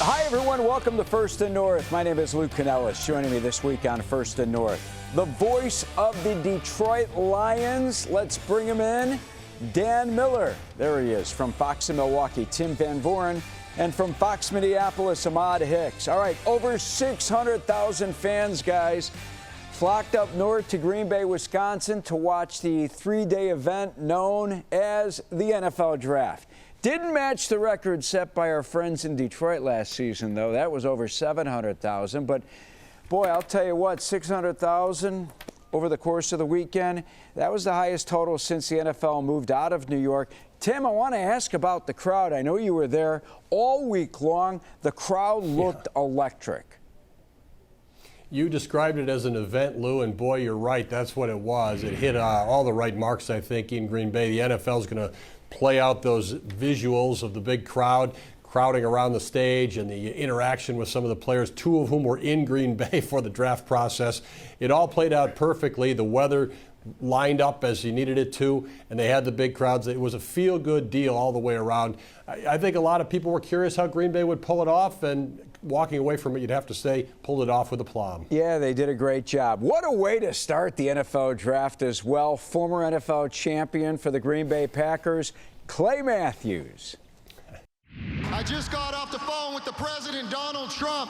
Hi, everyone. Welcome to First and North. My name is Lou Canellis. Joining me this week on First and North, the voice of the Detroit Lions. Let's bring him in. Dan Miller. There he is from Fox in Milwaukee. Tim Van Voren. And from Fox Minneapolis, Ahmad Hicks. All right, over 600,000 fans, guys, flocked up north to Green Bay, Wisconsin to watch the three-day event known as the NFL Draft. Didn't match the record set by our friends in Detroit last season, though. That was over 700,000. But, boy, I'll tell you what, 600,000 over the course of the weekend, that was the highest total since the NFL moved out of New York. Tim, I want to ask about the crowd. I know you were there all week long. The crowd looked electric. You described it as an event, Lou, and boy, you're right. That's what it was. It hit all the right marks, I think, in Green Bay. The NFL is going to play out those visuals of the big crowd crowding around the stage and the interaction with some of the players, two of whom were in Green Bay for the draft process. It all played out perfectly. The weather lined up as you needed it to, and they had the big crowds. It was a feel-good deal all the way around. I think a lot of people were curious how Green Bay would pull it off, and walking away from it, you'd have to say, pulled it off with aplomb. Yeah, they did a great job. What a way to start the NFL Draft as well. Former NFL champion for the Green Bay Packers, Clay Mathews. I just got off the phone with the President, Donald Trump.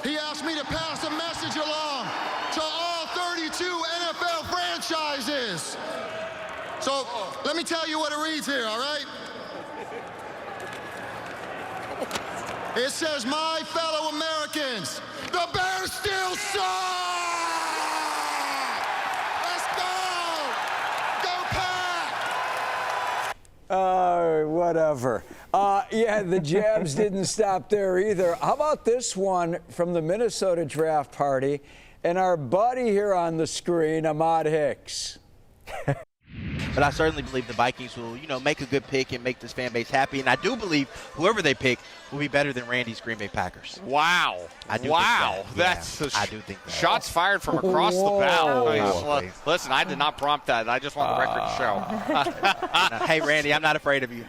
He asked me to pass a message along to all 32 NFL franchises. So let me tell you what it reads here, all right? It says, my fellow Americans, the Bears still suck! Let's go! Go Pack! Whatever. Yeah, the jabs didn't stop there either. How about this one from the Minnesota draft party and our buddy here on the screen, Ahmad Hicks. But I certainly believe the Vikings will, make a good pick and make this fan base happy. And I do believe whoever they pick will be better than Randy's Green Bay Packers. Wow. I do wow. think That's I do think that. Shots fired from across the bow. Wow. Listen, I did not prompt that. I just want the record to show. Hey, Randy, I'm not afraid of you.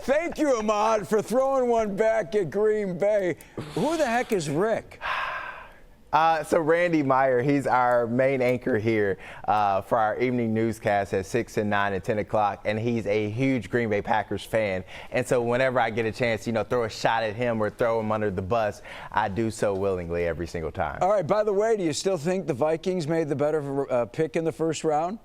Thank you, Ahmad, for throwing one back at Green Bay. Who the heck is Rick? So Randy Meyer, he's our main anchor here for our evening newscast at 6 and 9 and 10 o'clock, and he's a huge Green Bay Packers fan. And so whenever I get a chance, throw a shot at him or throw him under the bus, I do so willingly every single time. All right, by the way, do you still think the Vikings made the better pick in the first round?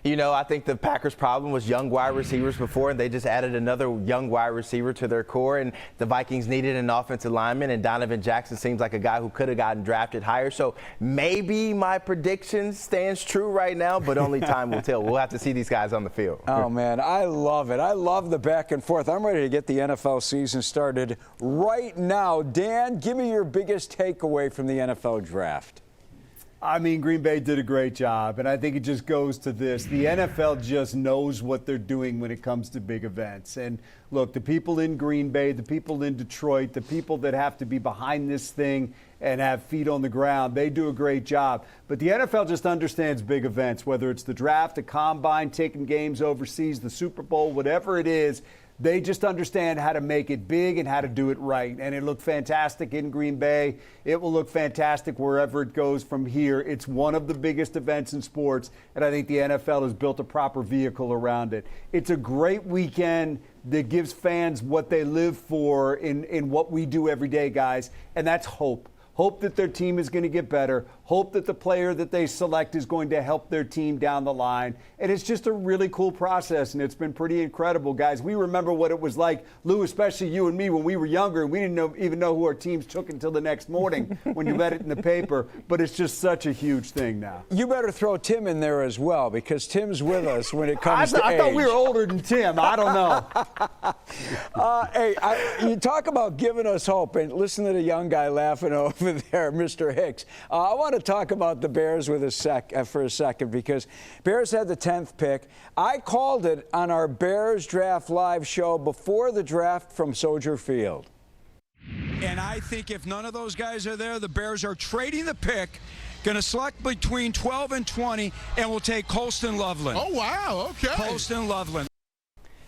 I think the Packers' problem was young wide receivers before, and they just added another young wide receiver to their core, and the Vikings needed an offensive lineman, and Donovan Jackson seems like a guy who could have gotten drafted higher. So maybe my prediction stands true right now, but only time will tell. We'll have to see these guys on the field. Oh, man, I love it. I love the back and forth. I'm ready to get the NFL season started right now. Dan, give me your biggest takeaway from the NFL Draft. I mean, Green Bay did a great job, and I think it just goes to this. The NFL just knows what they're doing when it comes to big events. And look, the people in Green Bay, the people in Detroit, the people that have to be behind this thing and have feet on the ground, they do a great job. But the NFL just understands big events, whether it's the draft, the combine, taking games overseas, the Super Bowl, whatever it is. They just understand how to make it big and how to do it right. And it looked fantastic in Green Bay. It will look fantastic wherever it goes from here. It's one of the biggest events in sports, and I think the NFL has built a proper vehicle around it. It's a great weekend that gives fans what they live for in what we do every day, guys, and that's hope. Hope that their team is going to get better. Hope that the player that they select is going to help their team down the line. And it's just a really cool process, and it's been pretty incredible, guys. We remember what it was like, Lou, especially you and me, when we were younger, and we didn't even know who our teams took until the next morning when you read it in the paper. But it's just such a huge thing now. You better throw Tim in there as well, because Tim's with us when it comes to age. I thought we were older than Tim. I don't know. Hey, you talk about giving us hope, and listen to the young guy laughing over there, Mr. Hicks. I want to talk about the Bears for a second, because Bears had the 10th pick. I called it on our Bears Draft Live show before the draft from Soldier Field. And I think if none of those guys are there, the Bears are trading the pick, going to select between 12 and 20, and will take Colston Loveland. Oh, wow, okay. Colston Loveland.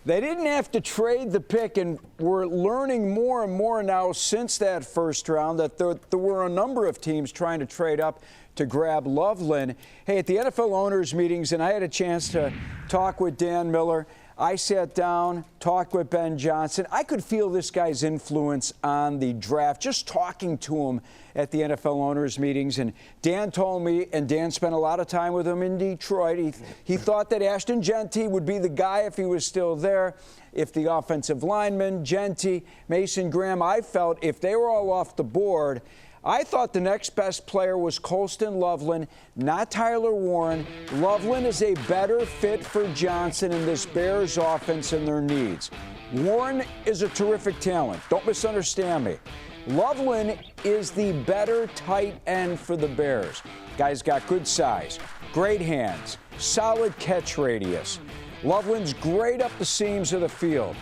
They didn't have to trade the pick, and we're learning more and more now since that first round that there were a number of teams trying to trade up to grab Loveland. Hey, at the NFL owners meetings, and I had a chance to talk with Dan Miller, I sat down, talked with Ben Johnson. I could feel this guy's influence on the draft, just talking to him at the NFL owners meetings. And Dan told me, and Dan spent a lot of time with him in Detroit, he thought that Ashton Jeanty would be the guy if he was still there. If the offensive lineman, Jeanty, Mason Graham, I felt if they were all off the board, I thought the next best player was Colston Loveland, not Tyler Warren. Loveland is a better fit for Johnson in this Bears offense and their needs. Warren is a terrific talent. Don't misunderstand me. Loveland is the better tight end for the Bears. Guy's got good size, great hands, solid catch radius. Loveland's great up the seams of the field.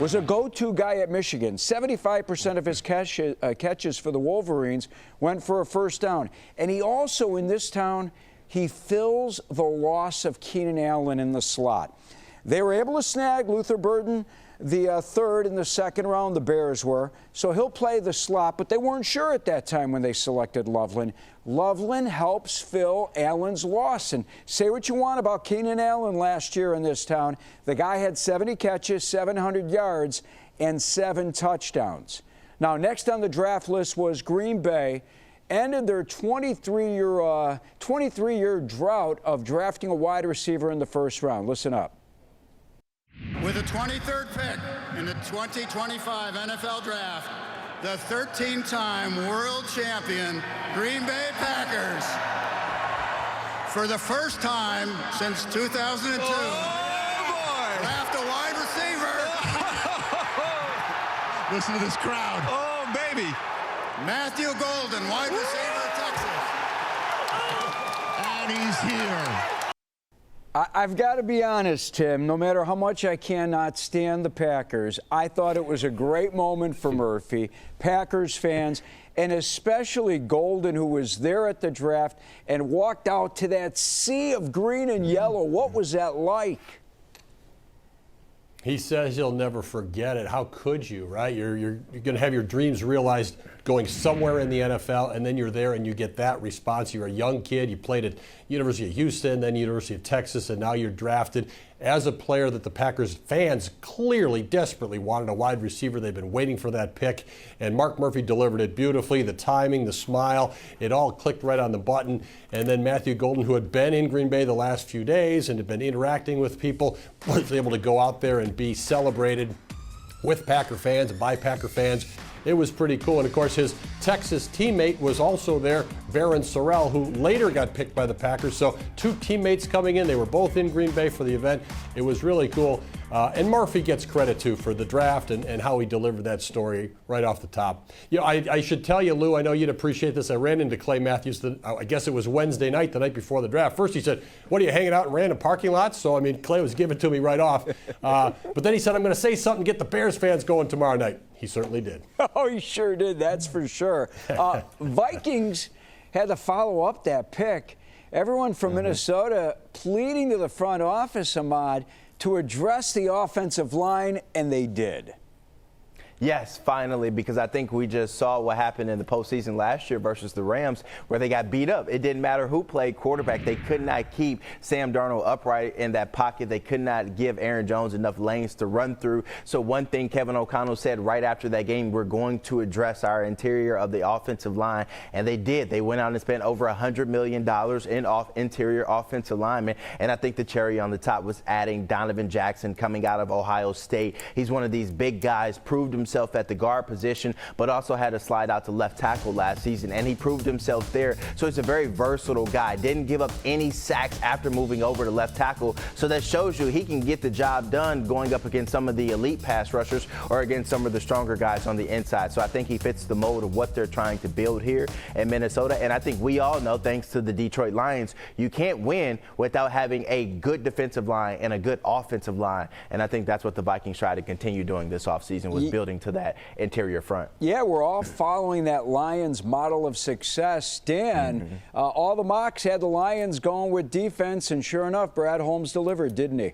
Was a go-to guy at Michigan. 75% of his catches for the Wolverines went for a first down. And he also, in this town, he fills the loss of Keenan Allen in the slot. They were able to snag Luther Burden, the third in the second round, the Bears were. So he'll play the slot, but they weren't sure at that time when they selected Loveland. Loveland helps fill Allen's loss. And say what you want about Keenan Allen last year in this town. The guy had 70 catches, 700 yards, and 7 touchdowns. Now, next on the draft list was Green Bay. Ended their 23-year drought of drafting a wide receiver in the first round. Listen up. With the 23rd pick in the 2025 NFL Draft, the 13-time world champion Green Bay Packers, for the first time since 2002, draft a wide receiver. Listen to this crowd. Oh, baby. Matthew Golden, wide receiver, Texas. And he's here. I've got to be honest, Tim, no matter how much I cannot stand the Packers, I thought it was a great moment for Murphy, Packers fans, and especially Golden, who was there at the draft and walked out to that sea of green and yellow. What was that like? He says he'll never forget it. How could you, right? You're going to have your dreams realized going somewhere in the NFL, and then you're there and you get that response. You're a young kid. You played at University of Houston, then University of Texas, and now you're drafted as a player that the Packers fans clearly, desperately wanted a wide receiver. They've been waiting for that pick, and Mark Murphy delivered it beautifully. The timing, the smile, it all clicked right on the button. And then Matthew Golden, who had been in Green Bay the last few days and had been interacting with people, was able to go out there and be celebrated with Packer fans and by Packer fans. It was pretty cool. And, of course, his Texas teammate was also there, Barron Sorrell, who later got picked by the Packers. So 2 teammates coming in. They were both in Green Bay for the event. It was really cool. And Murphy gets credit, too, for the draft and how he delivered that story right off the top. You know, I should tell you, Lou, I know you'd appreciate this. I ran into Clay Mathews, I guess it was Wednesday night, the night before the draft. First he said, what are you hanging out in random parking lots? So, I mean, Clay was giving it to me right off. But then he said, I'm going to say something, get the Bears fans going tomorrow night. He certainly did. Oh, he sure did. That's for sure. Vikings had to follow up that pick. Everyone from Minnesota pleading to the front office, Ahmad, to address the offensive line, and they did. Yes, finally, because I think we just saw what happened in the postseason last year versus the Rams, where they got beat up. It didn't matter who played quarterback. They could not keep Sam Darnold upright in that pocket. They could not give Aaron Jones enough lanes to run through. So one thing Kevin O'Connell said right after that game, we're going to address our interior of the offensive line, and they did. They went out and spent over $100 million in interior offensive linemen, and I think the cherry on the top was adding Donovan Jackson coming out of Ohio State. He's one of these big guys, proved himself at the guard position, but also had a slide out to left tackle last season, and he proved himself there. So he's a very versatile guy. Didn't give up any sacks after moving over to left tackle. So that shows you he can get the job done going up against some of the elite pass rushers or against some of the stronger guys on the inside. So I think he fits the mold of what they're trying to build here in Minnesota. And I think we all know, thanks to the Detroit Lions, you can't win without having a good defensive line and a good offensive line. And I think that's what the Vikings try to continue doing this offseason, was building to that interior front. Yeah, we're all following that Lions model of success. Dan, all the mocks had the Lions going with defense, and sure enough, Brad Holmes delivered, didn't he?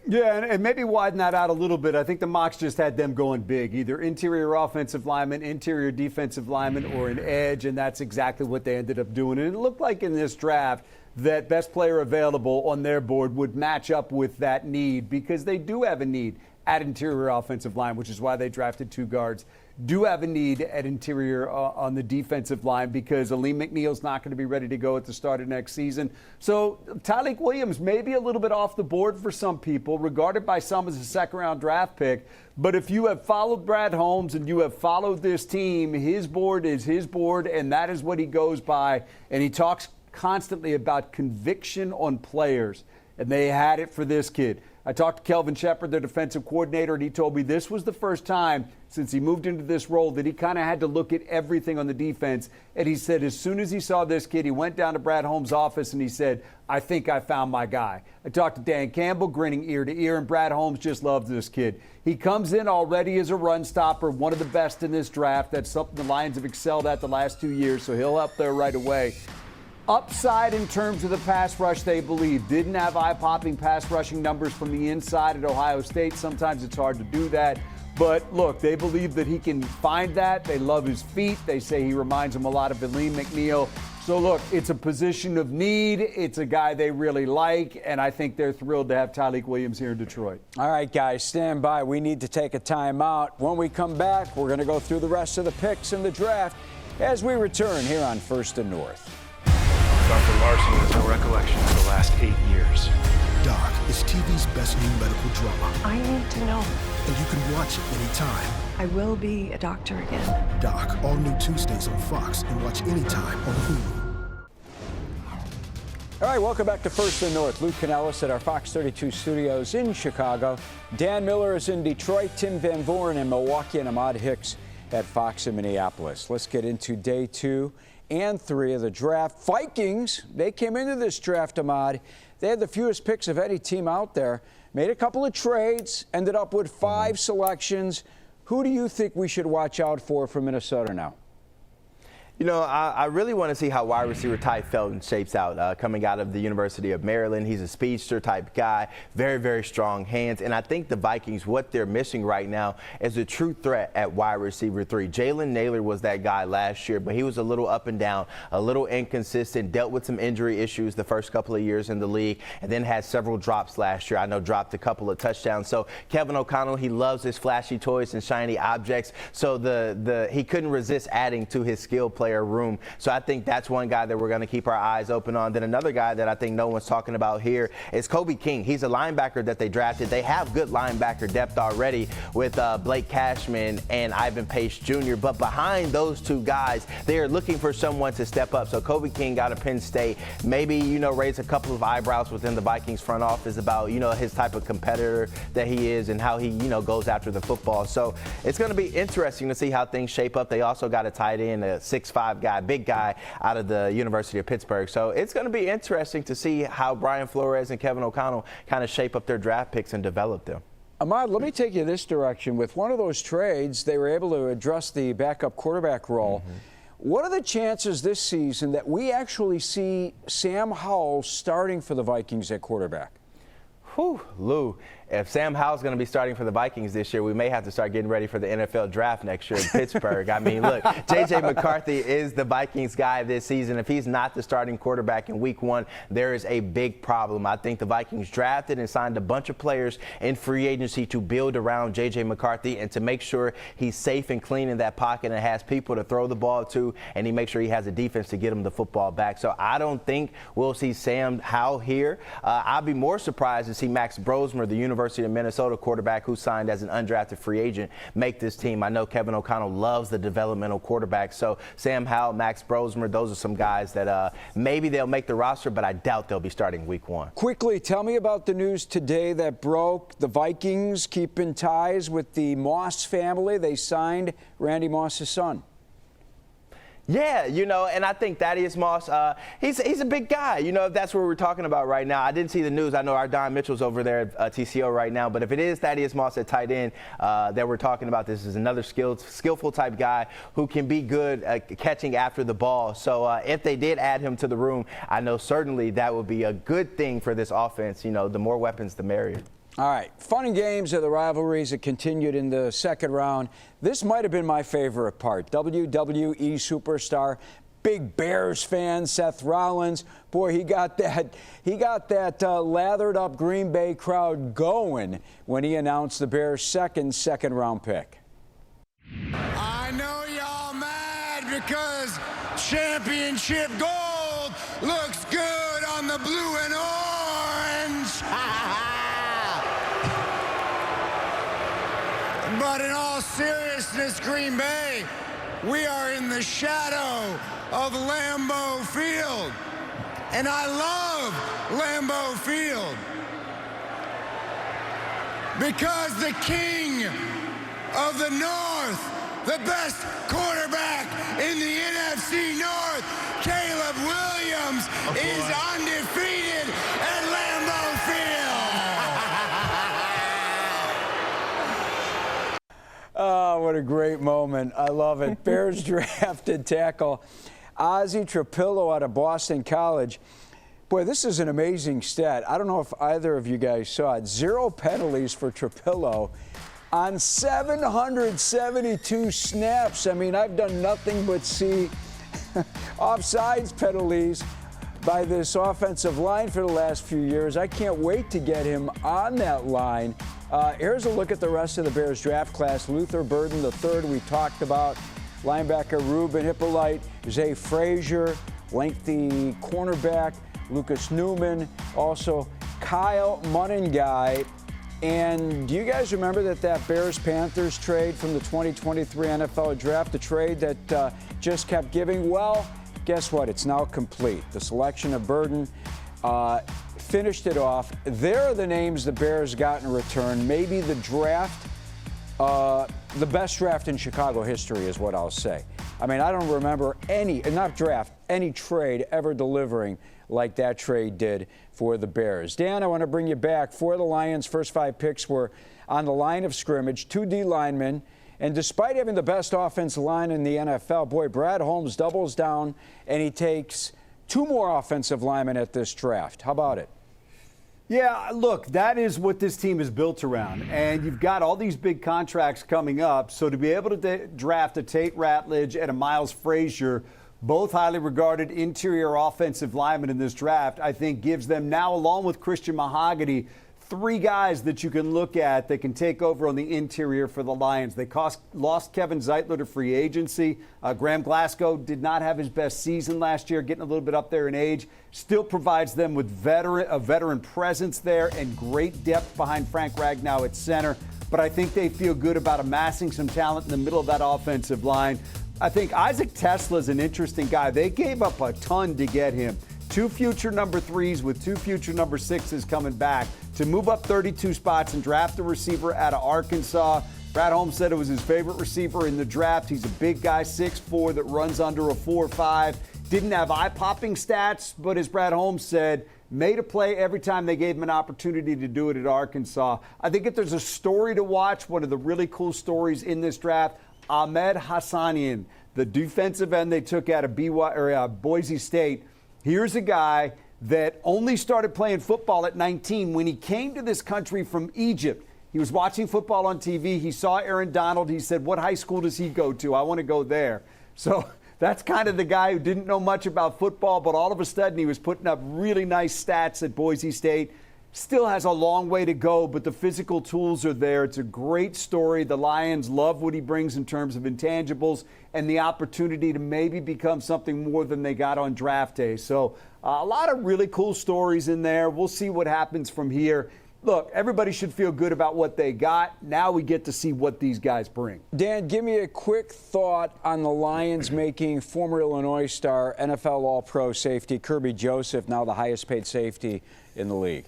Yeah, and maybe widen that out a little bit. I think the mocks just had them going big, either interior offensive lineman, interior defensive lineman, or an edge, and that's exactly what they ended up doing. And it looked like in this draft that best player available on their board would match up with that need, because they do have a need at interior offensive line, which is why they drafted 2 guards. Do have a need at interior on the defensive line, because Aleem McNeil's not going to be ready to go at the start of next season. So Tyleik Williams may be a little bit off the board for some people, regarded by some as a second-round draft pick. But if you have followed Brad Holmes and you have followed this team, his board is his board, and that is what he goes by. And he talks constantly about conviction on players, and they had it for this kid. I talked to Kelvin Shepard, their defensive coordinator, and he told me this was the first time since he moved into this role that he kind of had to look at everything on the defense. And he said as soon as he saw this kid, he went down to Brad Holmes' office and he said, I think I found my guy. I talked to Dan Campbell, grinning ear to ear, and Brad Holmes just loves this kid. He comes in already as a run stopper, one of the best in this draft. That's something the Lions have excelled at the last 2 years, so he'll up there right away. Upside in terms of the pass rush, they believe. Didn't have eye-popping pass rushing numbers from the inside at Ohio State. Sometimes it's hard to do that. But look, they believe that he can find that. They love his feet. They say he reminds them a lot of Aleem McNeil. So look, it's a position of need. It's a guy they really like, and I think they're thrilled to have Tyleik Williams here in Detroit. All right, guys, stand by. We need to take a timeout. When we come back, we're going to go through the rest of the picks in the draft as we return here on First and North. Dr. Larson has no recollection of the last 8 years. Doc is TV's best new medical drama. I need to know. And you can watch it anytime. I will be a doctor again. Doc, all new Tuesdays on Fox, and watch anytime on Hulu. All right, welcome back to First and North. Lou Canellis at our Fox 32 studios in Chicago. Dan Miller is in Detroit, Tim Van Voren in Milwaukee, and Ahmad Hicks at Fox in Minneapolis. Let's get into day 2 and 3 of the draft. Vikings, they came into this draft, Ahmad. They had the fewest picks of any team out there. Made a couple of trades, ended up with 5 selections. Who do you think we should watch out for from Minnesota now? You know, I really want to see how wide receiver Ty Felton shapes out coming out of the University of Maryland. He's a speedster type guy, very, very strong hands. And I think the Vikings, what they're missing right now is a true threat at wide receiver 3. Jalen Naylor was that guy last year, but he was a little up and down, a little inconsistent, dealt with some injury issues the first couple of years in the league, and then had several drops last year. I know dropped a couple of touchdowns. So Kevin O'Connell, he loves his flashy toys and shiny objects. So he couldn't resist adding to his skill player room. So I think that's one guy that we're going to keep our eyes open on. Then another guy that I think no one's talking about here is Kobe King. He's a linebacker that they drafted. They have good linebacker depth already with Blake Cashman and Ivan Pace Jr. But behind those 2 guys, they are looking for someone to step up. So Kobe King out of Penn State, maybe, raise a couple of eyebrows within the Vikings front office about, his type of competitor that he is and how he, goes after the football. So it's going to be interesting to see how things shape up. They also got a tight end, a 6'5" guy, big guy out of the University of Pittsburgh. So it's going to be interesting to see how Brian Flores and Kevin O'Connell kind of shape up their draft picks and develop them. Ahmad, let me take you this direction. With one of those trades, they were able to address the backup quarterback role. Mm-hmm. What are the chances this season that we actually see Sam Howell starting for the Vikings at quarterback? Whew, Lou, if Sam Howell's going to be starting for the Vikings this year, we may have to start getting ready for the NFL draft next year in Pittsburgh. I mean, look, J.J. McCarthy is the Vikings guy this season. If he's not the starting quarterback in week 1, there is a big problem. I think the Vikings drafted and signed a bunch of players in free agency to build around J.J. McCarthy and to make sure he's safe and clean in that pocket and has people to throw the ball to, and he makes sure he has a defense to get him the football back. So I don't think we'll see Sam Howell here. I'll be more surprised to see Max Brosmer, the University of Minnesota quarterback who signed as an undrafted free agent, make this team. I know Kevin O'Connell loves the developmental quarterbacks. So Sam Howell, Max Brosmer, those are some guys that maybe they'll make the roster, but I doubt they'll be starting week 1. Quickly, tell me about the news today that broke. The Vikings keeping ties with the Moss family. They signed Randy Moss's son. Yeah, and I think Thaddeus Moss, he's a big guy. If that's what we're talking about right now. I didn't see the news. I know our Don Mitchell's over there at TCO right now. But if it is Thaddeus Moss at tight end that we're talking about, this is another skillful type guy who can be good at catching after the ball. So if they did add him to the room, I know certainly that would be a good thing for this offense. The more weapons, the merrier. All right, fun and games of the rivalries that continued in the second round. This might have been my favorite part. WWE superstar, big Bears fan, Seth Rollins. Boy, he got that lathered up Green Bay crowd going when he announced the Bears' second round pick. I know y'all mad because championship gold looks good on the blue and orange. But in all seriousness, Green Bay, we are in the shadow of Lambeau Field. And I love Lambeau Field because the king of the North, the best quarterback in the NFC North, Caleb Williams, is undefeated at Lambeau Field. Oh, what a great moment. I love it. Bears drafted tackle Ozzie Trapillo out of Boston College. Boy, this is an amazing stat. I don't know if either of you guys saw it. 0 penalties for Trapillo on 772 snaps. I mean, I've done nothing but see offsides penalties by this offensive line for the last few years. I can't wait to get him on that line. Here's a look at the rest of the Bears draft class. Luther Burden III, we talked about. Linebacker Ruben Hippolyte, Zay Frazier, lengthy cornerback Lucas Newman, also Kyle Monengai. And do you guys remember that Bears-Panthers trade from the 2023 NFL Draft, the trade that just kept giving? Well, guess what? It's now complete. The selection of Burden finished it off. There are the names the Bears got in return. Maybe the draft, the best draft in Chicago history is what I'll say. I mean, I don't remember any trade ever delivering like that trade did for the Bears. Dan, I want to bring you back. 4 of the Lions' first 5 picks were on the line of scrimmage, 2 D linemen. And despite having the best offensive line in the NFL, boy, Brad Holmes doubles down and he takes 2 more offensive linemen at this draft. How about it? Yeah, look, that is what this team is built around. And you've got all these big contracts coming up. So to be able to draft a Tate Ratledge and a Miles Frazier, both highly regarded interior offensive linemen in this draft, I think gives them now, along with Christian Mahogany, 3 guys that you can look at that can take over on the interior for the Lions. They lost Kevin Zeitler to free agency. Graham Glasgow did not have his best season last year, getting a little bit up there in age. Still provides them with a veteran presence there and great depth behind Frank Ragnow at center. But I think they feel good about amassing some talent in the middle of that offensive line. I think Isaac Tesla is an interesting guy. They gave up a ton to get him. 2 future number 3s with 2 future number 6s coming back to move up 32 spots and draft a receiver out of Arkansas. Brad Holmes said it was his favorite receiver in the draft. He's a big guy, 6'4", that runs under a 4.5. Didn't have eye-popping stats, but as Brad Holmes said, made a play every time they gave him an opportunity to do it at Arkansas. I think if there's a story to watch, one of the really cool stories in this draft, Ahmed Hassanian, the defensive end they took out of Boise State. Here's a guy that only started playing football at 19 when he came to this country from Egypt. He was watching football on TV. He saw Aaron Donald. He said, what high school does he go to? I want to go there. So that's kind of the guy who didn't know much about football, but all of a sudden he was putting up really nice stats at Boise State. Still has a long way to go, but the physical tools are there. It's a great story. The Lions love what he brings in terms of intangibles and the opportunity to maybe become something more than they got on draft day. So a lot of really cool stories in there. We'll see what happens from here. Look, everybody should feel good about what they got. Now we get to see what these guys bring. Dan, give me a quick thought on the Lions making former Illinois star, NFL All-Pro safety Kirby Joseph, now the highest paid safety in the league.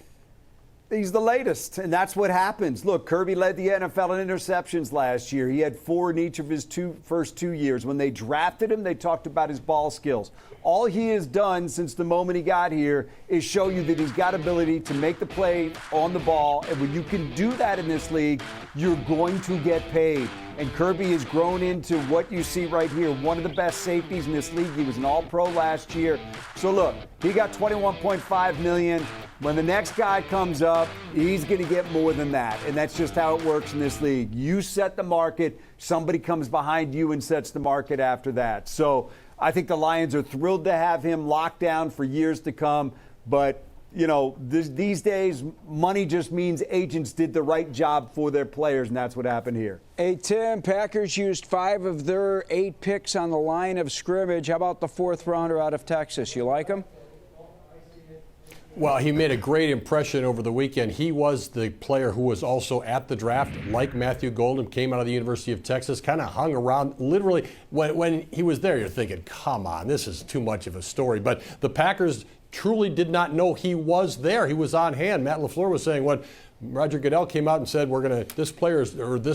He's the latest, and that's what happens. Look, Kirby led the NFL in interceptions last year. He had 4 in each of his first 2 years. When they drafted him, they talked about his ball skills. All he has done since the moment he got here is show you that he's got ability to make the play on the ball. And when you can do that in this league, you're going to get paid. And Kirby has grown into what you see right here, one of the best safeties in this league. He was an All-Pro last year. So look, he got $21.5 million. When the next guy comes up, he's going to get more than that. And that's just how it works in this league. You set the market, somebody comes behind you and sets the market after that. So I think the Lions are thrilled to have him locked down for years to come. But, you know, these days, money just means agents did the right job for their players, and that's what happened here. Hey, Tim, Packers used 5 of their 8 picks on the line of scrimmage. How about the 4th rounder out of Texas? You like him? Well, he made a great impression over the weekend. He was the player who was also at the draft, like Matthew Golden, came out of the University of Texas, kind of hung around. Literally, when he was there, you're thinking, come on, this is too much of a story. But the Packers truly did not know he was there. He was on hand. Matt LaFleur was saying when Roger Goodell came out and said, this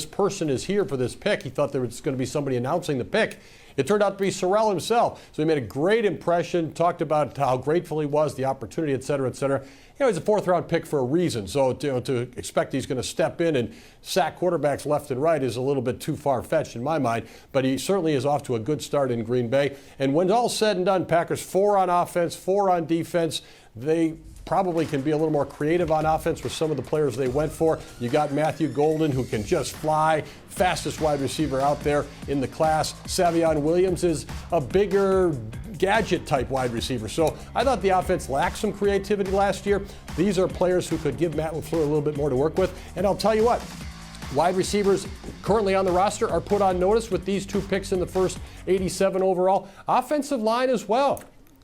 person is here for this pick. He thought there was going to be somebody announcing the pick. It turned out to be Sorrell himself. So he made a great impression, talked about how grateful he was, the opportunity, et cetera, et cetera. You know, he's a 4th-round pick for a reason. So to expect he's going to step in and sack quarterbacks left and right is a little bit too far-fetched in my mind. But he certainly is off to a good start in Green Bay. And when all's said and done, Packers 4 on offense, 4 on defense. They probably can be a little more creative on offense with some of the players they went for. You got Matthew Golden, who can just fly, fastest wide receiver out there in the class. Tyleik Williams is a bigger gadget-type wide receiver. So I thought the offense lacked some creativity last year. These are players who could give Matt LaFleur a little bit more to work with. And I'll tell you what, wide receivers currently on the roster are put on notice with these 2 picks in the first 87 overall. Offensive line as well.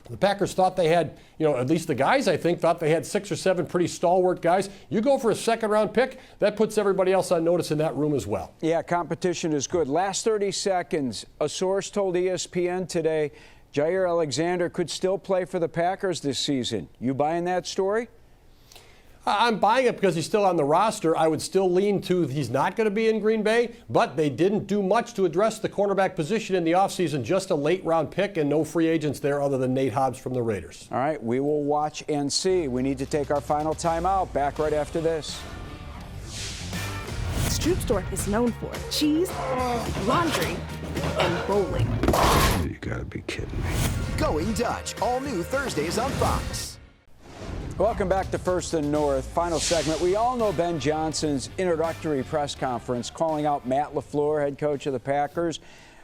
The Packers thought they had, at least the guys, I think, thought they had 6 or 7 pretty stalwart guys. You go for a 2nd-round pick, that puts everybody else on notice in that room as well. Yeah, competition is good. Last 30 seconds, a source told ESPN today Jair Alexander could still play for the Packers this season. You buying that story? I'm buying it because he's still on the roster. I would still lean to he's not going to be in Green Bay, but they didn't do much to address the cornerback position in the offseason. Just a late-round pick and no free agents there other than Nate Hobbs from the Raiders. All right, we will watch and see. We need to take our final timeout. Back right after this. Stroopstork is known for cheese, laundry, and bowling. You gotta be kidding me. Going Dutch, all new Thursdays on Fox. Welcome back to First and North. Final segment. We all know Ben Johnson's introductory press conference calling out Matt LaFleur, head coach of the Packers.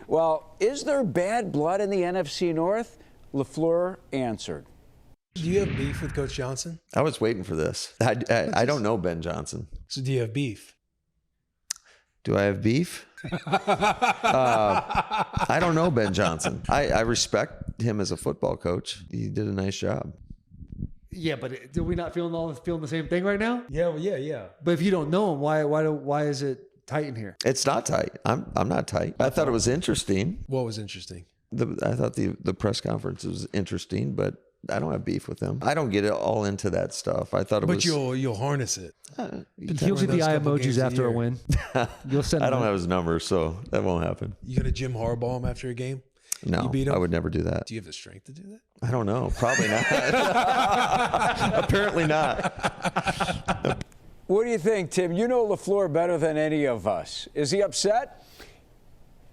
Well, is there bad blood in the NFC North? LaFleur answered. Do you have beef with Coach Johnson? I was waiting for this. I don't know Ben Johnson. So do you have beef? Do I have beef? I don't know Ben Johnson. I respect him as a football coach. He did a nice job. Yeah, but do we not feeling the same thing right now? Yeah, well, yeah. But if you don't know him, why is it tight in here? It's not tight. I'm not tight. I thought it was interesting. What was interesting? I thought the press conference was interesting, but I don't have beef with him. I don't get all into that stuff. I thought it was. But you'll harness it. But he'll see the eye emojis after a win. You'll send. I don't have his number, so that won't happen. You gonna Jim Harbaugh him after a game? No, I would never do that. Do you have the strength to do that? I don't know. Probably not. Apparently not. What do you think, Tim? You know LaFleur better than any of us. Is he upset?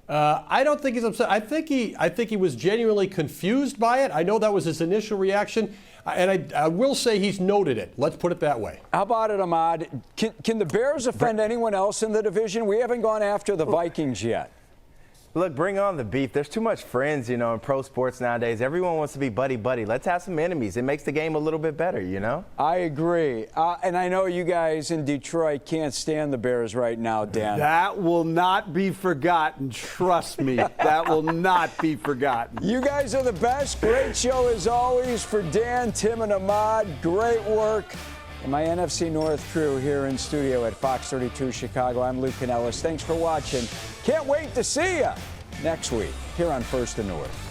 I don't think he's upset. I think he was genuinely confused by it. I know that was his initial reaction, and I will say he's noted it. Let's put it that way. How about it, Ahmad? Can the Bears offend anyone else in the division? We haven't gone after the Vikings yet. Look, bring on the beef. There's too much friends, in pro sports nowadays. Everyone wants to be buddy-buddy. Let's have some enemies. It makes the game a little bit better, I agree. And I know you guys in Detroit can't stand the Bears right now, Dan. That will not be forgotten. Trust me. That will not be forgotten. You guys are the best. Great show as always for Dan, Tim, and Ahmad. Great work. And my NFC North crew here in studio at Fox 32 Chicago. I'm Lou Canellis. Thanks for watching. Can't wait to see you next week here on First and North.